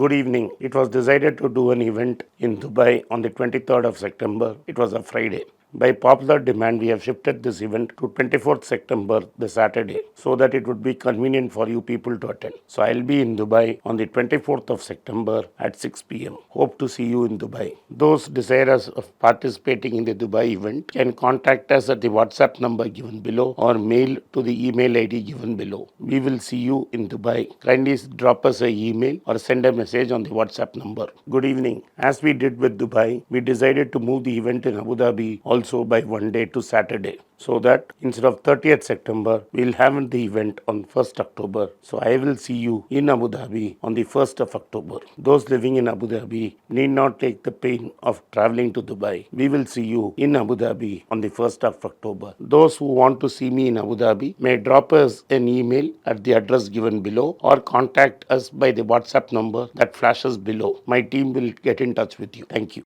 Good evening. It was decided to do an event in Dubai on the 23rd of September. It was a Friday. By popular demand, we have shifted this event to 24th September, the Saturday, so that it would be convenient for you people to attend. So I'll be in Dubai on the 24th of September at 6 p.m. Hope to see you in Dubai. Those desirous of participating in the Dubai event can contact us at the WhatsApp number given below or mail to the email ID given below. We will see you in Dubai. Kindly drop us an email or send a message on the WhatsApp number. Good evening. As we did with Dubai, we decided to move the event in Abu Dhabi also by one day to Saturday, so that instead of 30th September, we'll have the event on 1st October. So I will see you in Abu Dhabi on the 1st of October. Those living in Abu Dhabi need not take the pain of traveling to Dubai. We will see you in Abu Dhabi on the 1st of October. Those who want to see me in Abu Dhabi may drop us an email at the address given below or contact us by the WhatsApp number that flashes below. My team will get in touch with you. Thank you.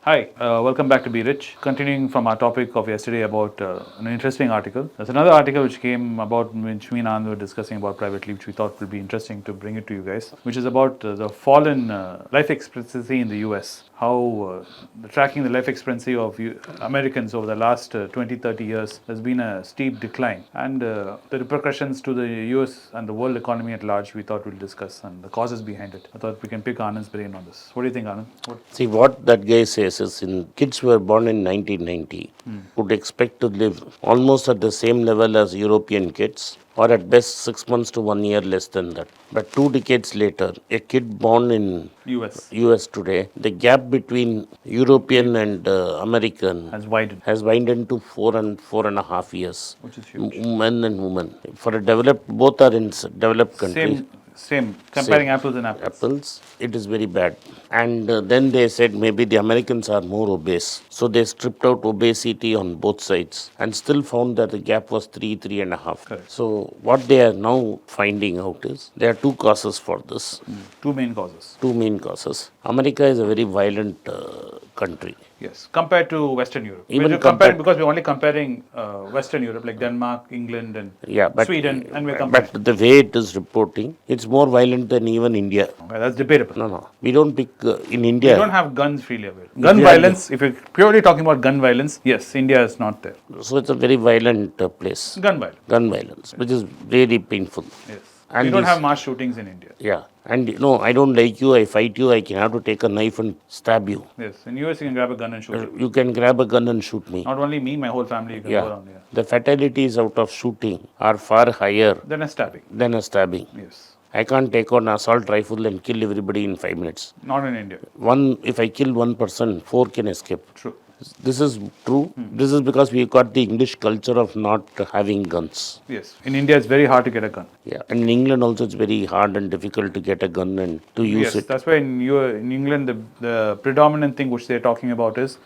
Hi, welcome back to Be Rich. Continuing from our topic of yesterday about an interesting article. There's another article which came about, which me and Anand were discussing about privately, which we thought would be interesting to bring it to you guys, which is about the fall in life expectancy in the US. How tracking the life expectancy of Americans over the last 20, 30 years, there's been a steep decline. And the repercussions to the US and the world economy at large, we thought we'll discuss, and the causes behind it. I thought we can pick Anand's brain on this. What do you think, Anand? See, what that guy says is kids who were born in 1990 would expect to live almost at the same level as European kids, or at best 6 months to 1 year less than that. But 2 decades later, a kid born in US today, the gap between European and American has widened to 4.5 years. Which is huge. Men and women. For a developed, both are in developed countries. Same. Comparing apples and apples. It is very bad. And then they said maybe the Americans are more obese. So they stripped out obesity on both sides and still found that the gap was 3.5. Correct. So what they are now finding out is there are two causes for this. Two main causes. America is a very violent country. Yes, compared to Western Europe. Because we're only comparing Western Europe, like Denmark, England, and Sweden, and we're comparing. But the way it is reporting, it's more violent than even India. Okay, that's debatable. No. We don't pick in India. We don't have guns freely available. Gun violence, if you're purely talking about gun violence, yes, India is not there. So it's a very violent place. Gun violence, which is really painful. Yes. And we don't have mass shootings in India. Yeah. And I don't like you, I fight you, I can have to take a knife and stab you. Yes. In US, you can grab a gun and shoot you. You can grab a gun and shoot me. Not only me, my whole family, you can go around. Yeah. The fatalities out of shooting are far higher than a stabbing. Yes. I can't take on an assault rifle and kill everybody in 5 minutes. Not in India. If I kill one person, 4 can escape. True. This is true. This is because we got the English culture of not having guns. Yes. In India, it's very hard to get a gun. Yeah. And in England also, it's very hard and difficult to get a gun and to use it. Yes, that's why in England, the predominant thing which they're talking about is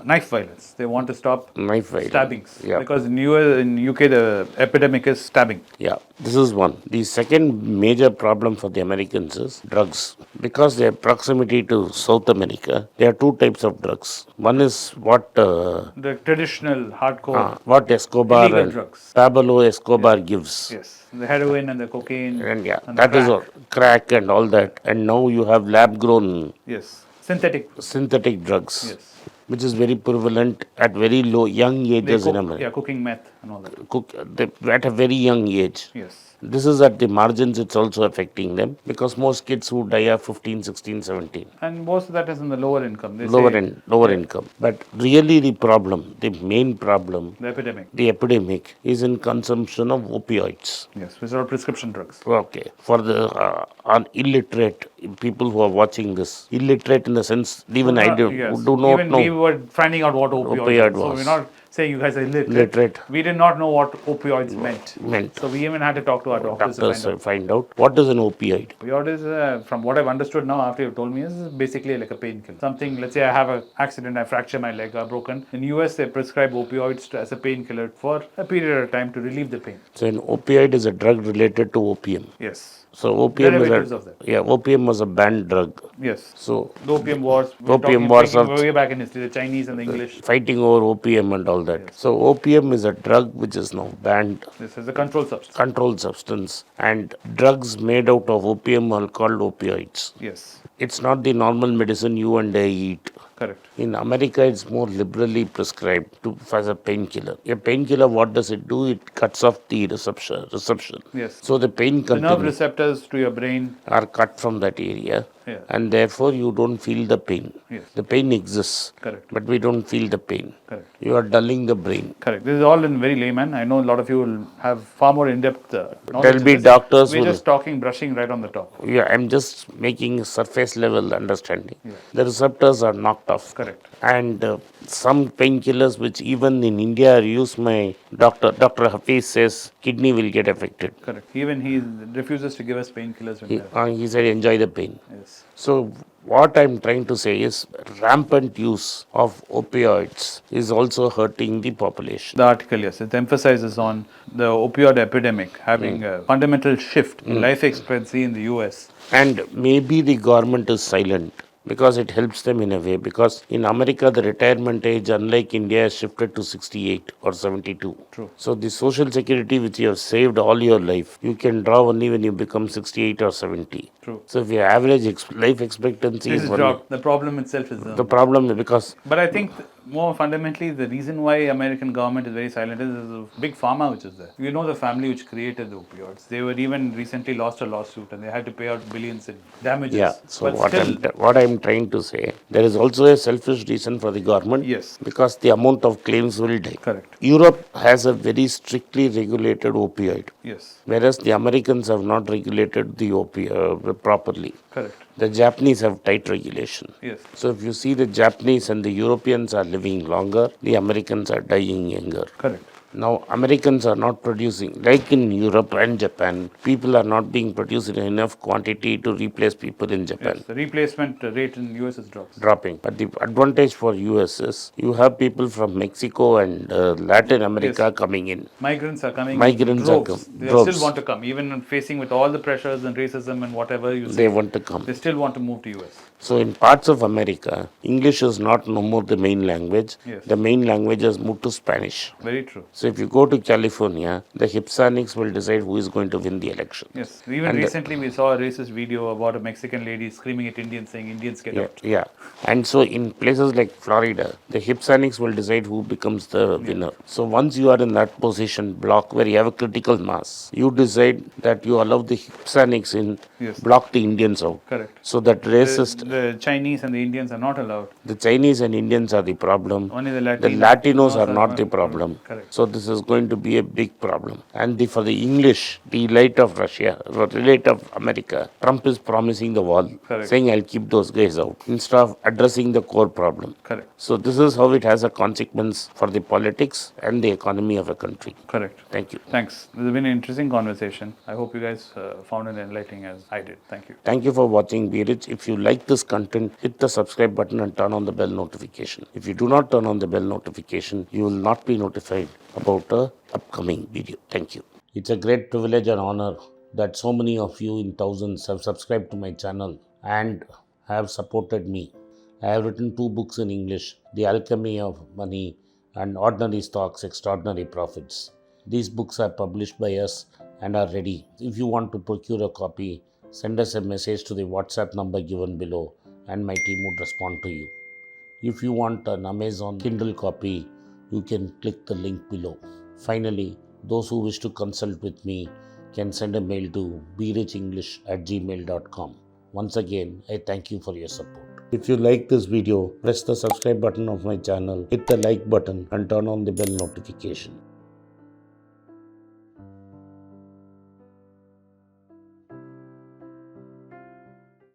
knife violence. They want to stop stabbings. Yeah. Because in UK, the epidemic is stabbing. Yeah. This is one. The second major problem for the Americans is drugs. Because their proximity to South America, there are 2 types of drugs. One is what the traditional hardcore what Escobar and drugs. Pablo Escobar gives. Yes, the heroin and the cocaine. And that is all, crack and all that. And now you have lab grown. Yes, synthetic drugs. Yes. Which is very prevalent at very young ages in America. Yeah, cooking meth and all that. At a very young age. Yes. This is at the margins, it's also affecting them because most kids who die are 15, 16, 17. And most of that is in the lower income. Lower income. But really the main problem, the epidemic is in consumption of opioids. Yes, which are prescription drugs. Okay. For the illiterate people who are watching this, illiterate in the sense, even I do not know. We were finding out what opioid was. So we're not saying you guys are Literate. we did not know what opioids meant. So we even had to talk to our doctors to Find out what is an opioid. Opioid is, from what I've understood now after you've told me, is basically like a painkiller. Something, let's say I have an accident, I fracture my leg, are broken. In US, they prescribe opioids as a painkiller for a period of time to relieve the pain. So an opioid is a drug related to opium. Yes. So opium Derivatives of that. Yeah, opium was a banned drug. Yes. So the opium wars. Opium wars of way back in history, the Chinese and the English. Fighting over opium and all that. Yes. So opium is a drug which is now banned. This is a controlled substance. Controlled substance. And drugs made out of opium are called opioids. Yes. It's not the normal medicine you and I eat. Correct. In America, it's more liberally prescribed as a painkiller. A painkiller, what does it do? It cuts off the reception. Yes. So the pain the nerve receptors to your brain are cut from that area. Yeah. And therefore you don't feel the pain. Yes. The pain exists. Correct. But we don't feel the pain. Correct. You are dulling the brain. Correct. This is all in very layman. I know a lot of you will have far more in-depth knowledge. There'll be doctors We're just brushing right on the top. Yeah, I'm just making surface level understanding. Yeah. The receptors are knocked off. Correct. And some painkillers which even in India are used, my Dr. Hafiz says kidney will get affected. Correct. Even he refuses to give us painkillers. He said enjoy the pain. Yes. So what I'm trying to say is rampant use of opioids is also hurting the population. The article, yes, it emphasizes on the opioid epidemic having a fundamental shift in life expectancy in the US. And maybe the government is silent because it helps them in a way. Because in America, the retirement age, unlike India, has shifted to 68 or 72. True. So the social security which you have saved all your life, you can draw only when you become 68 or 70. True. So if your average life expectancy is the problem itself is the problem is because. But I think more fundamentally, the reason why American government is very silent is there's a big pharma which is there. You know the family which created the opioids. They were even recently lost a lawsuit and they had to pay out billions in damages. Yeah. So what I'm trying to say, there is also a selfish reason for the government. Yes. Because the amount of claims will die. Correct. Europe has a very strictly regulated opioid. Yes. Whereas the Americans have not regulated the opioid properly. Correct. The Japanese have tight regulation. Yes. So if you see the Japanese and the Europeans are living longer, the Americans are dying younger. Correct. Now, Americans are not producing, like in Europe and Japan, people are not being produced in enough quantity to replace people in Japan. Yes, the replacement rate in US is dropping. But the advantage for US is you have people from Mexico and Latin America coming in. Migrants are coming. Migrants are coming. They still want to come, even facing with all the pressures and racism and whatever you say. They want to come. They still want to move to US. So in parts of America, English is not no more the main language. Yes. The main language has moved to Spanish. Very true. So if you go to California, the Hispanics will decide who is going to win the election. Yes. Even recently we saw a racist video about a Mexican lady screaming at Indians saying Indians get out. Yeah. And so in places like Florida, the Hispanics will decide who becomes the winner. So once you are in that position block where you have a critical mass, you decide that you allow the Hispanics in, block the Indians out. Correct. So that racist... The Chinese and the Indians are not allowed. The Chinese and Indians are the problem. Only the Latinos are not the problem. Correct. So this is going to be a big problem. And for the English, the elite of Russia, the elite of America, Trump is promising the wall, saying I'll keep those guys out, instead of addressing the core problem. Correct. So this is how it has a consequence for the politics and the economy of a country. Correct. Thank you. Thanks. This has been an interesting conversation. I hope you guys found it enlightening as I did. Thank you. Thank you for watching Be Rich. If you like this content, hit the subscribe button and turn on the bell notification. If you do not turn on the bell notification, you will not be notified about the upcoming video. Thank you. It's a great privilege and honor that so many of you in thousands have subscribed to my channel and have supported me. I have written 2 books in English, The Alchemy of Money and Ordinary Stocks, Extraordinary Profits. These books are published by us and are ready. If you want to procure a copy, send us a message to the WhatsApp number given below and my team would respond to you. If you want an Amazon Kindle copy, you can click the link below. Finally, those who wish to consult with me can send a mail to berichenglish@gmail.com. Once again, I thank you for your support. If you like this video, press the subscribe button of my channel, hit the like button and turn on the bell notification.